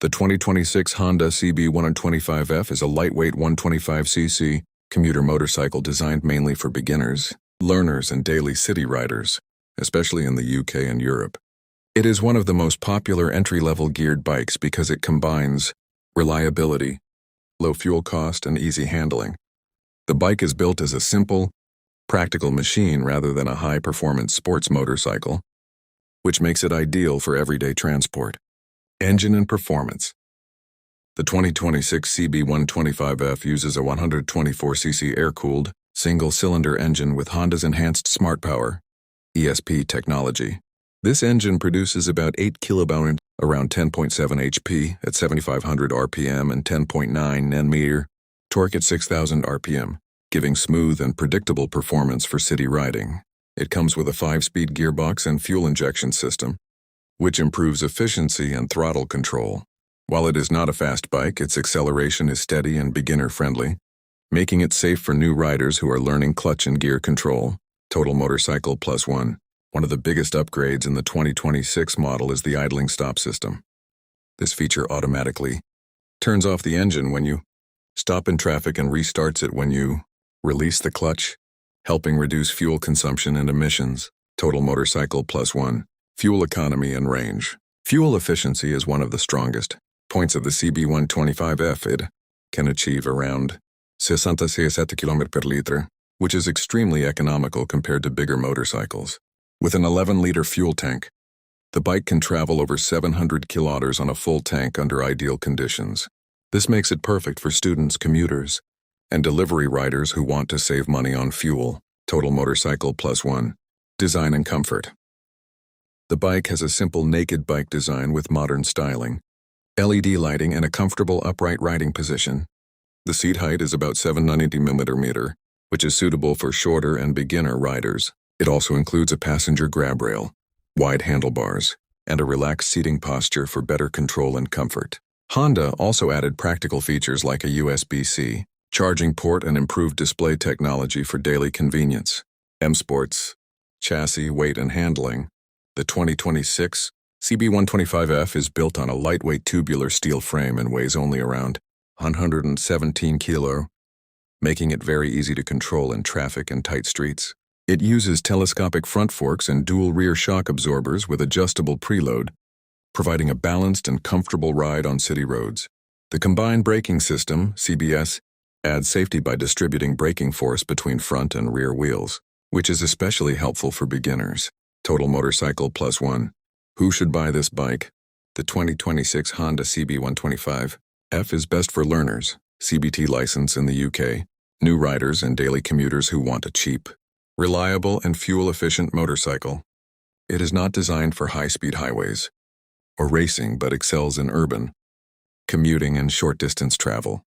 The 2026 Honda CB125F is a lightweight 125cc commuter motorcycle designed mainly for beginners, learners, and daily city riders, especially in the UK and Europe. It is one of the most popular entry-level geared bikes because it combines reliability, low fuel cost, and easy handling. The bike is built as a simple, practical machine rather than a high-performance sports motorcycle, which makes it ideal for everyday transport. Engine and performance. The 2026 CB125F uses a 124cc air-cooled, single-cylinder engine with Honda's enhanced Smart Power (ESP) technology. This engine produces about 8 kb, around 10.7 HP at 7,500 RPM and 10.9 Nm torque at 6,000 RPM, giving smooth and predictable performance for city riding. It comes with a 5-speed gearbox and fuel injection system, which improves efficiency and throttle control. While it is not a fast bike, its acceleration is steady and beginner-friendly, making it safe for new riders who are learning clutch and gear control. Total Motorcycle Plus One. One of the biggest upgrades in the 2026 model is the idling stop system. This feature automatically turns off the engine when you stop in traffic and restarts it when you release the clutch, helping reduce fuel consumption and emissions. Total Motorcycle Plus One. Fuel economy and range. Fuel efficiency is one of the strongest points of the CB125F. It can achieve around 67 km per liter, which is extremely economical compared to bigger motorcycles. With an 11-liter fuel tank, the bike can travel over 700 kilometers on a full tank under ideal conditions. This makes it perfect for students, commuters, and delivery riders who want to save money on fuel. Total Motorcycle Plus One. Design and comfort. The bike has a simple naked bike design with modern styling, LED lighting, and a comfortable upright riding position. The seat height is about 790 mm, which is suitable for shorter and beginner riders. It also includes a passenger grab rail, wide handlebars, and a relaxed seating posture for better control and comfort. Honda also added practical features like a USB-C charging port and improved display technology for daily convenience. M Sports. Chassis, weight, and handling. The 2026 CB125F is built on a lightweight tubular steel frame and weighs only around 117 kg, making it very easy to control in traffic and tight streets. It uses telescopic front forks and dual rear shock absorbers with adjustable preload, providing a balanced and comfortable ride on city roads. The combined braking system, CBS, adds safety by distributing braking force between front and rear wheels, which is especially helpful for beginners. Total Motorcycle Plus One. Who should buy this bike? The 2026 Honda CB125F is best for learners, CBT license in the UK, new riders, and daily commuters who want a cheap, reliable, and fuel-efficient motorcycle. It is not designed for high-speed highways or racing but excels in urban, commuting, and short-distance travel.